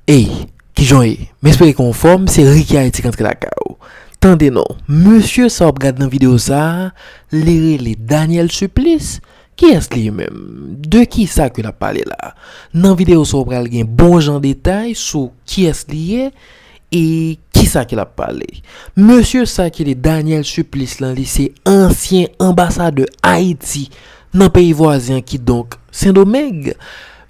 Hey, qui j'en ai? M'espère conforme, c'est Ricky Haïti contre la cao. Tendez non, monsieur ça regarde dans vidéo ça, les Daniel Supplice. Qui est-ce lui-même? De qui ça que l'a parlé là? Dans vidéo ça pral gen bon genre détail sur qui est-ce lié et qui ça qu'il a parlé. Monsieur ça qui est Daniel Supplice là, c'est ancien ambassadeur Haïti dans pays voisin qui donc Saint-Domingue.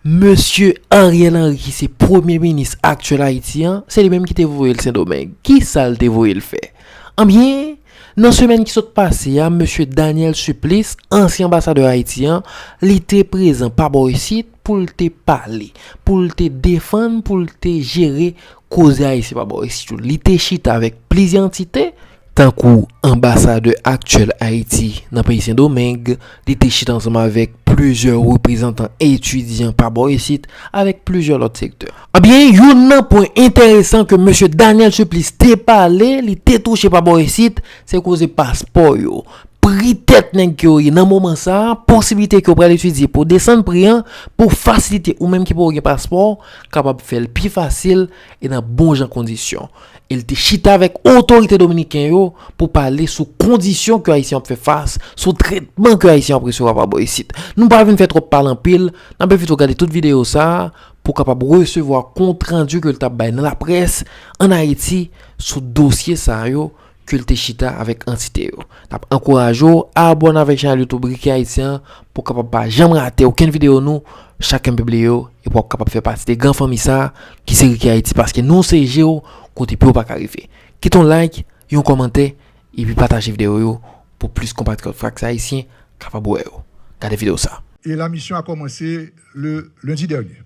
Monsieur Ariel Henry, qui c'est premier ministre actuel haïtien, c'est lui-même qui t'a voué le Saint-Domingue. Qui ça t'a voué le fait? En bien, dans la semaine qui s'est passée, monsieur Daniel Supplice, ancien ambassadeur haïtien, il était présent par ici pour te parler, pour te défendre, pour te gérer cause haïtien par ici. Il était chita avec plusieurs entités. Tant qu'au ambassadeur actuel Haïti dans le pays Saint-Domingue, il était chita ensemble avec plusieurs représentants étudiants par ici, avec plusieurs autres secteurs. Ah bien, il y a un point intéressant que monsieur Daniel Supplice t'a parlé, il était touché par ici, c'est cause passeport yo. Prix tête nèg yo dans moment ça, possibilité que pour l'étudier pour descendre priant pour faciliter ou même qui pour un passeport capable faire plus facile et dans bonnes conditions. Il te chita avec autorité dominicaine yo pour parler sous conditions que haïtien fait face, sous traitement que haïtien recevoir par ici. Nous pas venir faire trop parler en pile, n'a pas vite regarder toute vidéo ça pour capable recevoir compte rendu que le tabay dans la presse en Haïti sous dossier ça yo que le chita avec entité yo. T'a encourage à abonner avec chaîne YouTube Ricky Haïtien pour capable pas jamais rater aucune vidéo nous chacun publie yo et pour capable faire partie des grands familles ça qui c'est Ricky Haïti parce que nous c'est géo côté pour pas arriver. Quitte un like, un commentaire et puis partagez vidéo yo pour plus compatriotes frax haïtien capable yo. Regardez vidéo ça. Et la mission a commencé le lundi dernier.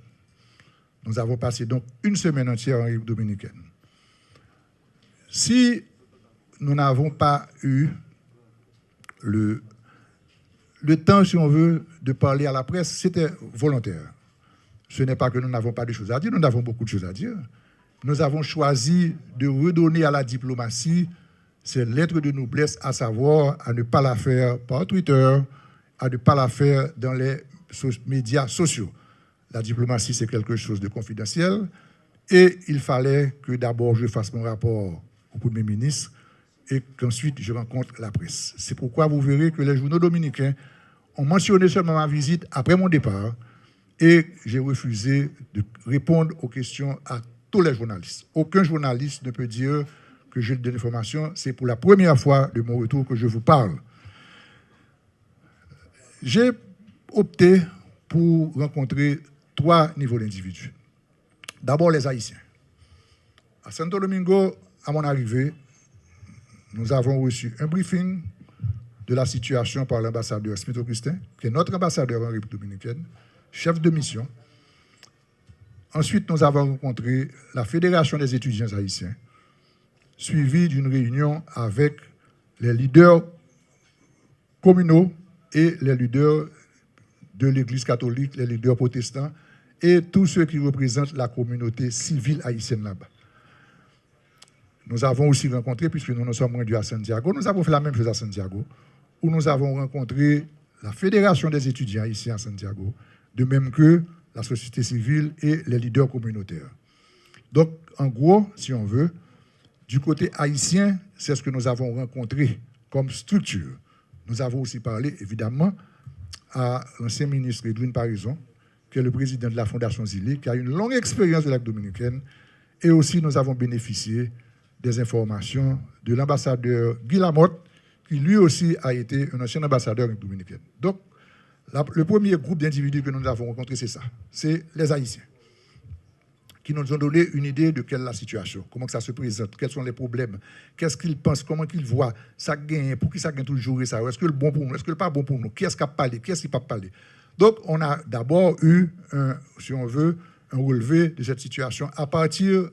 Nous avons passé donc une semaine entière en République dominicaine. Si nous n'avons pas eu le temps, si on veut, de parler à la presse, c'était volontaire. Ce n'est pas que nous n'avons pas de choses à dire, nous avons beaucoup de choses à dire. Nous avons choisi de redonner à la diplomatie ces lettres de noblesse, à savoir à ne pas la faire par Twitter, à ne pas la faire dans les médias sociaux. La diplomatie, c'est quelque chose de confidentiel et il fallait que d'abord je fasse mon rapport au Premier ministre et qu'ensuite je rencontre la presse. C'est pourquoi vous verrez que les journaux dominicains ont mentionné seulement ma visite après mon départ et j'ai refusé de répondre aux questions à tous les journalistes. Aucun journaliste ne peut dire que j'ai de l'information. C'est pour la première fois de mon retour que je vous parle. J'ai opté pour rencontrer 3 niveaux d'individus. D'abord les Haïtiens. À Santo Domingo, à mon arrivée, nous avons reçu un briefing de la situation par l'ambassadeur Smith Augustin, qui est notre ambassadeur en République dominicaine, chef de mission. Ensuite, nous avons rencontré la Fédération des étudiants haïtiens, suivie d'une réunion avec les leaders communaux et les leaders de l'Église catholique, les leaders protestants et tous ceux qui représentent la communauté civile haïtienne là-bas. Nous avons aussi rencontré, puisque nous nous sommes rendus à Santiago, nous avons fait la même chose à Santiago, où nous avons rencontré la Fédération des étudiants ici à Santiago, de même que la société civile et les leaders communautaires. Donc, en gros, si on veut, du côté haïtien, c'est ce que nous avons rencontré comme structure. Nous avons aussi parlé, évidemment, à l'ancien ministre Edwin Parison, qui est le président de la Fondation Zili, qui a une longue expérience de la dominicaine, et aussi nous avons bénéficié des informations de l'ambassadeur Guy Lamotte, qui lui aussi a été un ancien ambassadeur dominicain. Donc, le premier groupe d'individus que nous avons rencontré, c'est ça. C'est les Haïtiens, qui nous ont donné une idée de quelle est la situation, comment que ça se présente, quels sont les problèmes, qu'est-ce qu'ils pensent, comment qu'ils voient, ça gagne, pour qui ça gagne toujours et ça, est-ce que le bon pour nous, est-ce que le pas bon pour nous, qui est-ce qui a parlé, qui est-ce qui n'a pas parlé. Donc, on a d'abord eu, si on veut, un relevé de cette situation à partir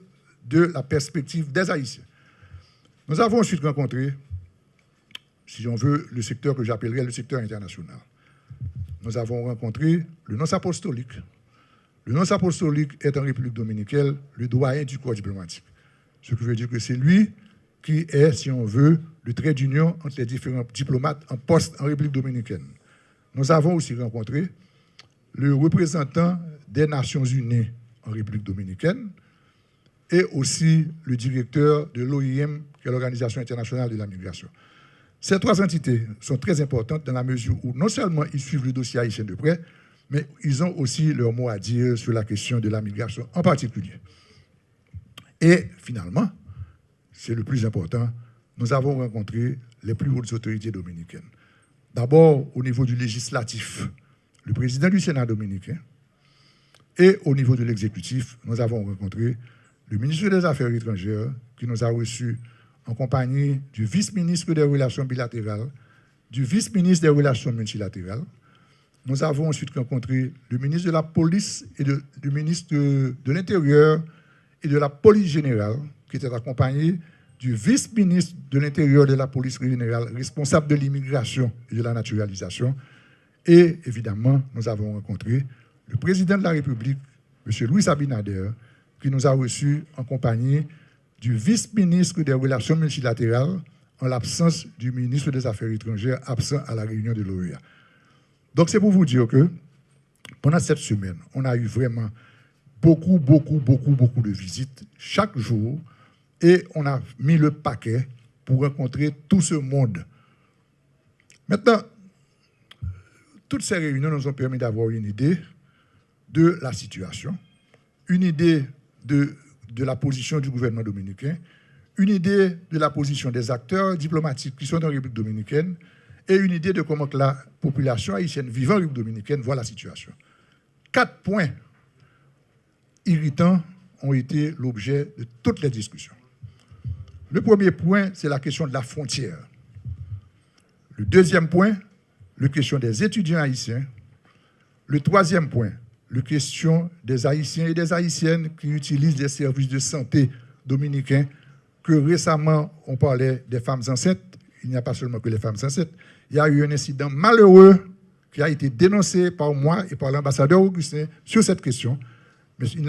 de la perspective des Haïtiens. Nous avons ensuite rencontré, si on veut, le secteur que j'appellerais le secteur international. Nous avons rencontré le nonce apostolique. Le nonce apostolique est en République dominicaine le doyen du corps diplomatique. Ce qui veut dire que c'est lui qui est, si on veut, le trait d'union entre les différents diplomates en poste en République dominicaine. Nous avons aussi rencontré le représentant des Nations Unies en République dominicaine, et aussi le directeur de l'OIM, qui est l'Organisation internationale de la migration. Ces trois entités sont très importantes dans la mesure où non seulement ils suivent le dossier haïtien de près, mais ils ont aussi leur mot à dire sur la question de la migration en particulier. Et finalement, c'est le plus important, nous avons rencontré les plus hautes autorités dominicaines. D'abord, au niveau du législatif, le président du Sénat dominicain, et au niveau de l'exécutif, nous avons rencontré le ministre des Affaires étrangères, qui nous a reçus en compagnie du vice-ministre des Relations bilatérales, du vice-ministre des Relations multilatérales. Nous avons ensuite rencontré le ministre de la Police et le ministre de l'Intérieur et de la Police générale, qui était accompagné du vice-ministre de l'Intérieur et de la Police générale, responsable de l'immigration et de la naturalisation. Et évidemment, nous avons rencontré le président de la République, M. Louis Abinader, qui nous a reçus en compagnie du vice-ministre des Relations multilatérales, en l'absence du ministre des Affaires étrangères, absent à la réunion de l'OEA. Donc c'est pour vous dire que pendant cette semaine, on a eu vraiment beaucoup de visites chaque jour et on a mis le paquet pour rencontrer tout ce monde. Maintenant, toutes ces réunions nous ont permis d'avoir une idée de la situation, une idée de la position du gouvernement dominicain, une idée de la position des acteurs diplomatiques qui sont dans la République dominicaine et une idée de comment que la population haïtienne vivant en République dominicaine voit la situation. 4 points irritants ont été l'objet de toutes les discussions. Le premier point, c'est la question de la frontière. Le deuxième point, la question des étudiants haïtiens. Le troisième point, la question des Haïtiens et des Haïtiennes qui utilisent les services de santé dominicains, que récemment, on parlait des femmes enceintes. Il n'y a pas seulement que les femmes enceintes. Il y a eu un incident malheureux qui a été dénoncé par moi et par l'ambassadeur Augustin sur cette question. Mais il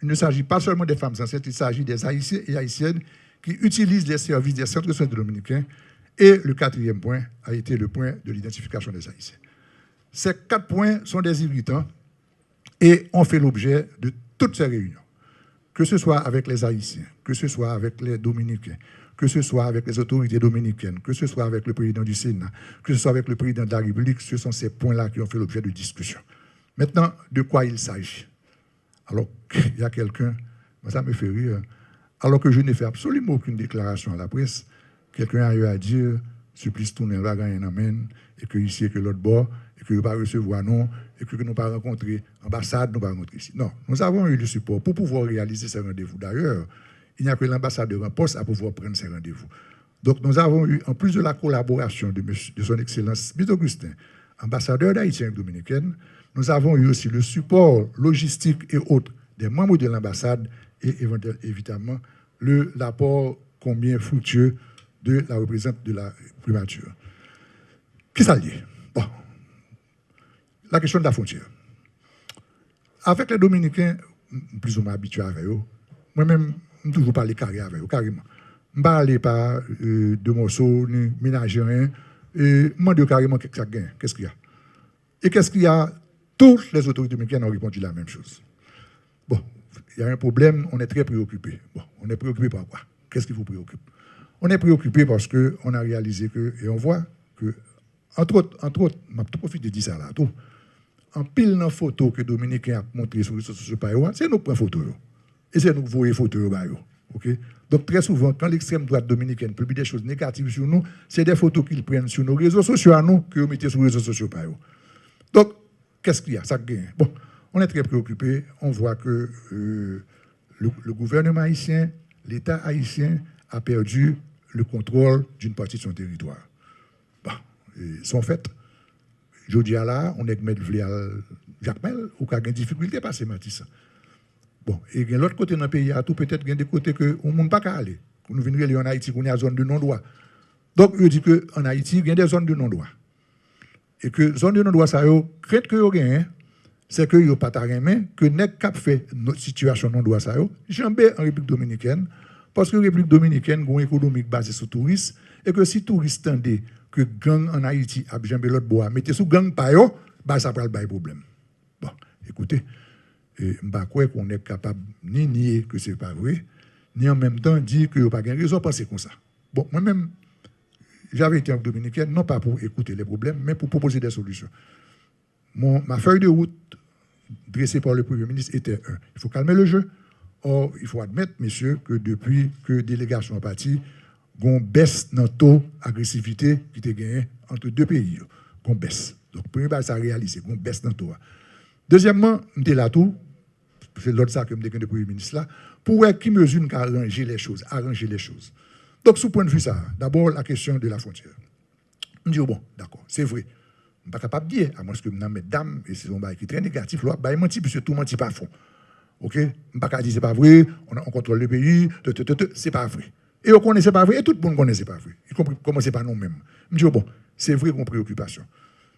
ne s'agit pas seulement des femmes enceintes, il s'agit des Haïtiens et Haïtiennes qui utilisent les services des centres de santé dominicains. Et le quatrième point a été le point de l'identification des Haïtiens. Ces 4 points sont des irritants et ont fait l'objet de toutes ces réunions, que ce soit avec les Haïtiens, que ce soit avec les Dominicains, que ce soit avec les autorités dominicaines, que ce soit avec le président du Sénat, que ce soit avec le président de la République. Ce sont ces points-là qui ont fait l'objet de discussion. Maintenant, de quoi il s'agit? Alors, il y a quelqu'un, ça me fait rire, alors que je n'ai fait absolument aucune déclaration à la presse, quelqu'un a eu à dire, supplice tourner là, gagner amène, et que ici, et que l'autre bord, et que nous ne pas recevoir non, et que nous ne pas rencontrer l'ambassade, nous ne pas rencontrer ici. Non, nous avons eu le support pour pouvoir réaliser ces rendez-vous. D'ailleurs, il n'y a que l'ambassadeur en poste à pouvoir prendre ces rendez-vous. Donc, nous avons eu, en plus de la collaboration de son Excellence Smith Augustin, ambassadeur d'Haïti et dominicaine, nous avons eu aussi le support logistique et autres des membres de l'ambassade et évidemment l'apport combien fructueux de la représentante de la primature. Qui ça dit? Bon. La question de la frontière. Avec les Dominicains, plus ou moins habitués avec eux, moi-même, je toujours parler carré avec eux, carrément. Je ne parle pas de morceaux, ni ménager rien, et je demande carrément qu'est-ce qu'il y a. Et qu'est-ce qu'il y a? Toutes les autorités dominicaines ont répondu la même chose. Bon, il y a un problème, on est très préoccupé. Bon, on est préoccupé par quoi? Qu'est-ce qu'il faut préoccuper? On est préoccupé parce qu'on a réalisé que, et on voit que, entre autres, je profite de dire ça là, tout, en pile dans photo que Dominicain a montré sur les réseaux sociaux, c'est nous qui prenons photo. Et c'est nous qui voyons photo. Okay? Donc très souvent, quand l'extrême droite dominicaine publie des choses négatives sur nous, c'est des photos qu'ils prennent sur nos réseaux sociaux à nous que nous mettons sur les réseaux sociaux. Donc, qu'est-ce qu'il y a? Ça gagne. Bon, on est très préoccupé. On voit que le gouvernement haïtien, l'État haïtien a perdu le contrôle d'une partie de son territoire. Bon, sont faits. Je dis à là, on est que mettre Jacques Mel, ou qu'il y a des difficultés passer Matisse. Bon, et de l'autre côté dans le pays, peut-être qu'il y a des côtés que on ne peut pas aller. Nous venons en Haïti, on est à zone de non-droit. Donc, je dis qu'en Haïti, il y a des zones de non-droit. Et que zone de non-droit, ça, crainte que vous gagnez, c'est que vous n'avez pas de main, que n'est cap fait notre situation non-droit, ça, jambé en République dominicaine, parce que la République dominicaine a une économie basée sur le tourisme, et que si les touristes tendent que gang en Haïti a jambé l'autre bois, mettez sous gang pa yo, bah ça va le problème. Bon, écoutez, je ne sais pas qu'on est capable ni nier que ce n'est pas vrai, ni en même temps dire que vous n'avez pas raison de penser comme ça. Bon, moi-même, j'avais été en dominicaine, non pas pour écouter les problèmes, mais pour proposer des solutions. Ma feuille de route dressée par le Premier ministre était il faut calmer le jeu. Or, il faut admettre, messieurs, que depuis que délégation est partie, on baisse dans le taux d'agressivité qui était gagné entre deux pays. On baisse. Donc, premièrement, ça a réalisé, on baisse dans le taux. Deuxièmement, on était là tout, c'est l'autre ça que je me le Premier ministre là, pour voir qui mesure arranger les choses, Donc, sous point de vue ça, d'abord la question de la frontière. On dit, bon, d'accord, c'est vrai. Je ne suis pas capable de dire, à moins que je mesdames, et c'est un bail qui est très négatif, là, bah, il mentit, puisque tout mentit pas fond. OK? Je ne suis pas capable de dire, c'est pas vrai, on contrôle le pays, c'est pas vrai. Et on connaît, c'est pas vrai, et tout le monde connaît, c'est pas vrai. Y compris comment c'est pas nous-mêmes. Je dis, bon, c'est vrai qu'on préoccupation.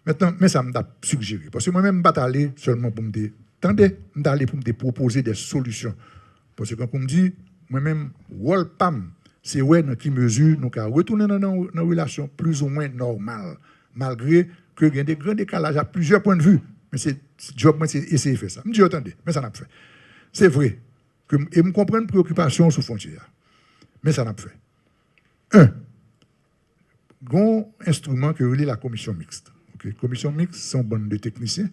Maintenant, mais ça m'a suggéré. Parce que moi-même, je ne suis pas allé seulement pour me dire, attendez, je suis allé pour me proposer des solutions. Parce que quand on me dit, moi-même, rôle PAM, c'est ouais, dans quelle mesure nous avons retourné dans une relation plus ou moins normale, malgré que il y a des grands décalages à plusieurs points de vue. Mais c'est job, moi, c'est essayer de faire ça. Je dis, attendez, mais ça n'a pas fait. C'est vrai que je comprends une préoccupation sous frontière, mais ça n'a pas fait. Un instrument que relie la commission mixte. Okay? Commission mixte, c'est une bande de techniciens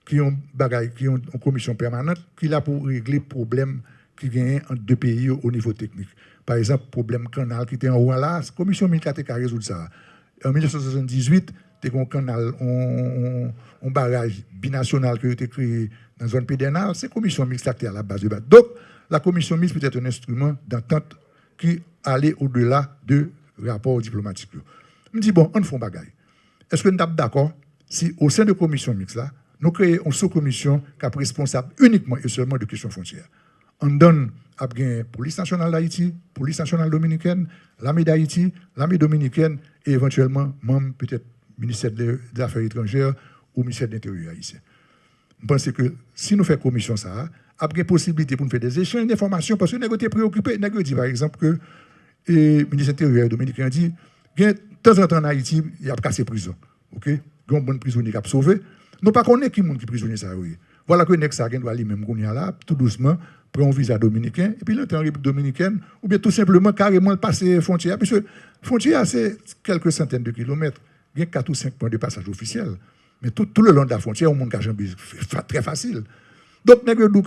qui ont une commission permanente qui a pour régler les problèmes qui gagnent entre deux pays au niveau technique. Par exemple, problème canal qui était en haut là, la commission mixte a résolu ça. En 1978, il y a un canal, un barrage binational qui a été créé dans la zone pédénale, c'est la commission mixte qui est à la base de base. Donc, la commission mixte peut être un instrument d'entente qui allait au-delà de rapports diplomatiques. Je me dis, bon, on fait un bagage. Est-ce que nous sommes d'accord si, au sein de la commission mixte, là, nous créons une sous-commission qui est responsable uniquement et seulement de questions frontières? On donne à la police nationale d'Haïti, police nationale dominicaine, l'armée d'Haïti, l'armée dominicaine et éventuellement, même peut-être ministère des Affaires étrangères ou ministère de l'Intérieur haïtien. Je pense que si nous faisons commission ça, il y a une possibilité pour nous faire des échanges d'informations parce que nous sommes préoccupés. Nous avons dit par exemple que le ministère de l'Intérieur dominicain dit que de temps en temps en Haïti, il y a cassé prison. OK? Il y a un bon prisonnier qui a sauvé. Nous ne connaissons pas qui est prisonnier. Voilà que nous avons doit lui-même là, tout doucement, prendre un visa dominicain, et puis l'entrer en République dominicaine, ou bien tout simplement carrément passer la frontière. Parce que la frontière, c'est quelques centaines de kilomètres. Il y a 4 ou 5 points de passage officiels. Mais tout le long de la frontière, on monde qui très facile. Donc, nous avons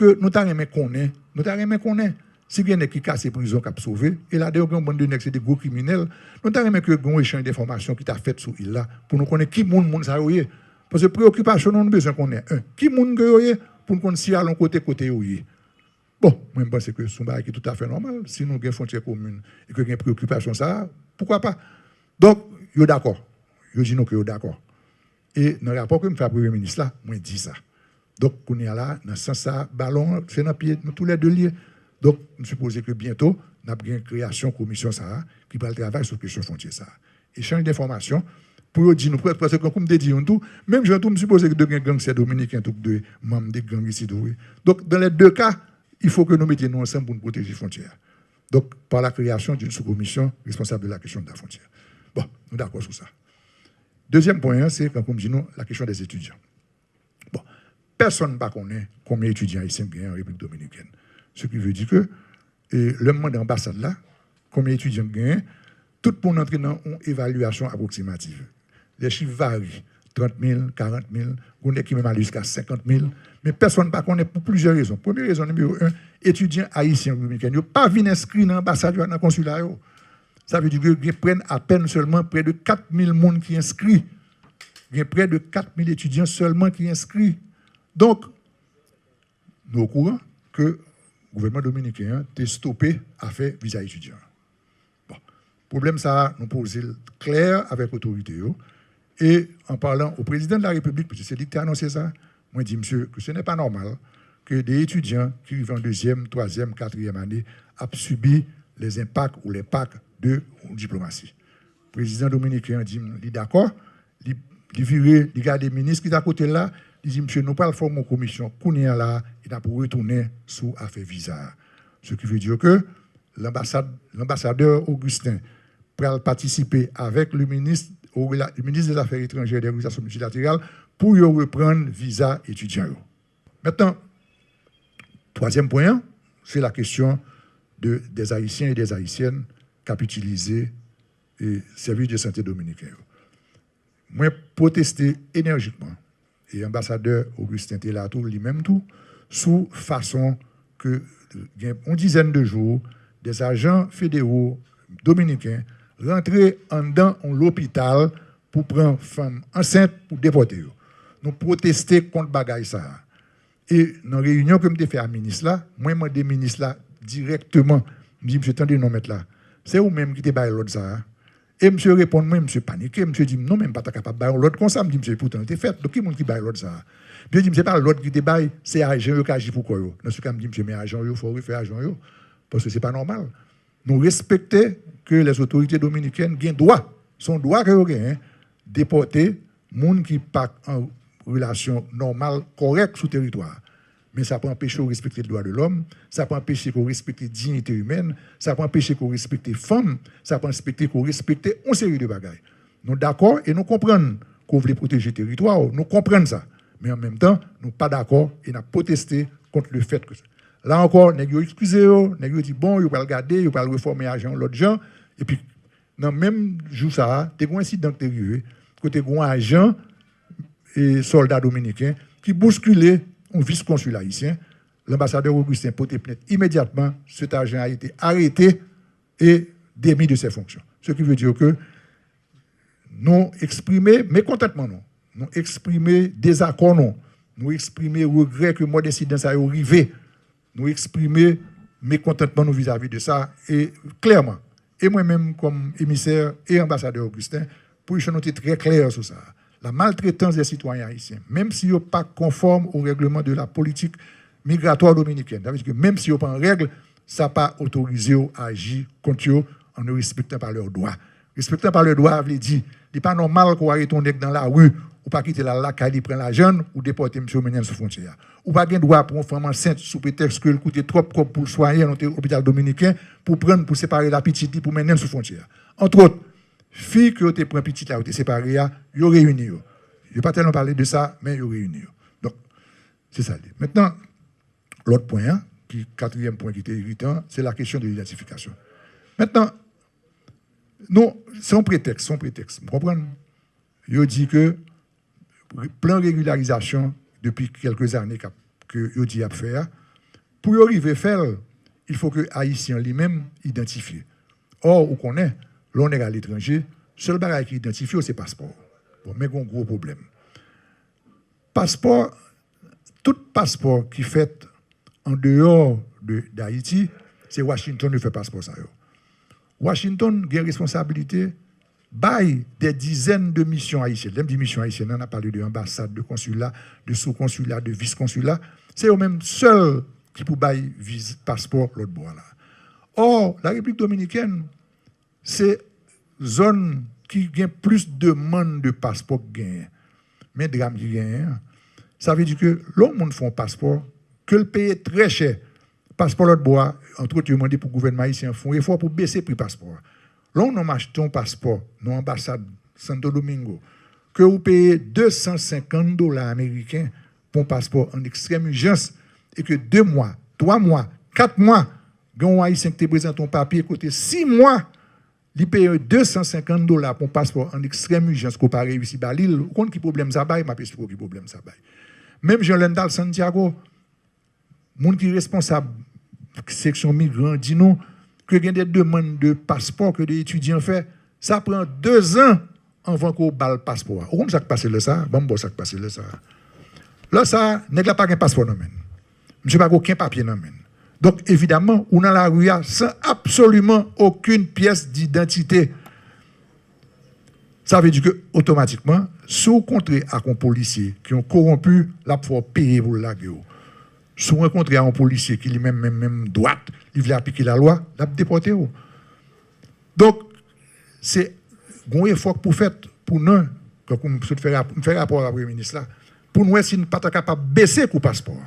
connaître. Si il y a qui casse les prisons qui a sauvé, et là, il y a des gros criminels, nous avons un échange d'informations qui t'a fait sur l'île là, pour nous connaître qui monde ça y est. Parce que préoccupation, nous avons besoin qu'on ait qui monde ça y est, pour nous connaître si à l'on côté y est. Bon, moi, je pense que c'est un bagage qui est tout à fait normal. Si nous avons une frontière commune et que nous avons une préoccupation, ça, pourquoi pas? Donc, je suis d'accord. Je dis non que je suis d'accord. Et dans le rapport que me fait le Premier ministre, là, moi, je dis ça. Donc, on est là, dans ce sens, ballon, c'est dans le pied, nous tous les deux liés. Donc, je suppose que bientôt, nous avons une création commission ça, qui va travailler sur la question frontière. Ça. Échange d'informations pour dire, parce que comme je dis, tout, même je me suppose que deux gangs c'est dominicains, deux membres des gangs ici. Donc, dans les deux cas, il faut que nous mettions nous ensemble pour nous protéger les frontières. Donc, par la création d'une sous-commission responsable de la question de la frontière. Bon, nous sommes d'accord sur ça. Deuxième point, c'est, comme je dis, la question des étudiants. Bon, personne ne connaît combien d'étudiants haïtiens gagnent en République dominicaine. Ce qui veut dire que le monde d'ambassade là, combien d'étudiants gagnent, tout pour entrer dans une évaluation approximative. Les chiffres varient. 30 000, 40 000, on est qui même aller jusqu'à 50 000, mais personne ne connaît pour plusieurs raisons. Première raison, numéro 1, étudiants haïtiens dominicains, ils n'ont pas vu inscrits dans l'ambassade, dans le consulat. Ça veut dire qu'ils prennent à peine seulement près de 4 000 personnes qui inscrits. Il y a près de 4 000 étudiants seulement qui inscrits. Donc, nous sommes au courant que le gouvernement dominicain a stoppé à faire visa étudiant. Bon, problème ça, nous posons clair avec l'autorité. Et en parlant au président de la République, parce que c'est lui qui a annoncé ça, moi je dis, monsieur, que ce n'est pas normal que des étudiants qui vivent en 2e, 3e, 4e année aient subi les impacts ou les packs de diplomatie. Le président dominicain dit, il est d'accord, il vire, il garde les ministres qui sont à côté là, il dit, monsieur, nous pas le former une commission, qu'on est là, il a pour retourner sous affaire visa. Ce qui veut dire que l'ambassadeur Augustin pourra participer avec le ministre des Affaires étrangères et des organisations multilatérales pour reprendre visa étudiant. Maintenant, troisième point, c'est la question des Haïtiens et des Haïtiennes qui ont utilisé le service de santé dominicain. Moi, protesté énergiquement, et l'ambassadeur Augustin Telato lui-même tout, sous façon que, une dizaine de jours, des agents fédéraux dominicains rentraient dans l'hôpital pour prendre une femme enceinte pour déporter. Nous protestons contre bagaille ça. Et dans la réunion que je fait à la ministre là, moi je demande ministre là directement, je dis monsieur tendez non mettre là. C'est vous même qui te bail l'autre ça. Et monsieur répond moi monsieur paniqué, monsieur dit non même pas capable bail l'autre comme ça, me dit monsieur pourtant t'es fait. Donc qui monde qui bail l'autre ça. Puis je dis c'est pas l'autre qui te bail, c'est agent qui agit pour quoi yo. Dans ce cas me dit monsieur mais agent yo faut refaire agent yo parce que c'est pas normal. Nous respecter que les autorités dominicaines ont droit, son droit que yo gagne déporter monde qui pas en relation normale, correcte sous territoire. Mais ça peut empêcher de respecter les droits de l'homme, ça peut empêcher de respecter la dignité humaine, ça peut empêcher de respecter les femmes, ça peut empêcher de respecter une série de bagages. Nous sommes d'accord et nous comprenons qu'on veut protéger le territoire, nous comprenons ça. Mais en même temps, nous ne sommes pas d'accord et nous avons protesté contre le fait que... Là encore, nous avons excusé, nous avons dit bon, vous allez regarder, vous allez réformer l'agent, l'autre gens. Et puis, dans le même jour, ça, il y a un incident qui est arrivé, côté un agent et soldat dominicain qui bousculait un vice-consul haïtien. L'ambassadeur Augustin portait plainte immédiatement. Cet agent a été arrêté et démis de ses fonctions. Ce qui veut dire que nous exprimons mécontentement, nous exprimons désaccord, nous exprimons regret que mon incident a arrivé, nous exprimons mécontentement vis-à-vis de ça. Et clairement, et moi-même comme émissaire et ambassadeur Augustin, pour être très clair sur ça. La maltraitance des citoyens haïtiens, même s'ils ne sont pas conformes au règlement de la politique migratoire dominicaine, c'est-à-dire que même s'ils ne sont pas en règle, ça n'a pas autorisé à agir contre eux en ne respectant pas leurs droits. Respectant pas leurs droits, veut dire, il n'est pas normal qu'on arrête ton nègre dans la rue, ou pas quitter la lac, il prend la jeune, ou déporter M. Ménien sur frontière. Ou pas de droit pour une femme enceinte sous prétexte qu'elle coûte trop pour soigner dans l'hôpital dominicain, pour prendre, pour séparer la petite, pour mener sur frontière. Entre autres, filles que tu prends petite là, tu séparé, il y a réuni. Je ne vais pas tellement parler de ça, mais il y a réuni. Donc, c'est ça. Maintenant, l'autre point, qui quatrième point qui était irritant, c'est la question de l'identification. Maintenant, non, c'est un prétexte, Vous comprenez? Il dit que plan de régularisation depuis quelques années que il dit à faire, pour y arriver à faire, il faut que les Haïtiens lui-même identifient. Or, on connaît, l'on est à l'étranger, seul bagage qui identifie, c'est le passeport. Bon, mais il y a un gros problème. Passeport, tout passeport qui fait en dehors d'Haïti, c'est Washington qui fait passeport ça. Washington a une responsabilité, bail des dizaines de missions haïtiennes. Même des missions haïtiennes, on a parlé de ambassade, de consulat, de sous-consulat, de vice-consulat. C'est eux-mêmes seuls qui peuvent bail passeport l'autre bois là. Or, la République dominicaine, c'est zone qui gagne plus de demandes de passeport gagne. Mais drame qui gagne. Ça veut dire que l'homme monde font passeport, que le pays est très cher. Passeport l'autre bois, entre autres, demandé pour le gouvernement haïtien font effort pour baisser le prix passeport. L'on achète ton passeport dans l'ambassade Santo Domingo, que vous payez $250 américains pour un passeport en extrême urgence, et que 2 mois, 3 mois, 4 mois, un haïtien qui te présente ton papier, côté 6 mois, il paye $250 pour un passeport en extrême urgence, qu'on pas réussi à l'île. Vous comprenez qui problème ça baille, ma question qui problème ça baille. Même Jean-Lendal Santiago, monde qui est responsable section migrants, dit nous que il y a des demandes de passeport que des étudiants font, ça prend 2 ans avant qu'on balle le passeport. Où ça passe là ça? Bon, ça passe là ça. Là ça, n'est pas un passeport non men. Monsieur pas aucun papier non men. Donc évidemment, on a la rue sans absolument aucune pièce d'identité. Ça veut dire que automatiquement, si vous rencontrez avec un policier qui ont corrompu, là pour payer pour la gueule. Si vous rencontrez un policier qui lui-même droite, il veut appliquer la loi, il va déporter. Donc, c'est un effort pour faire pour nous, comme je fais rapport à la Premier ministre, pour nous, si nous ne sommes pas capables de baisser le passeport.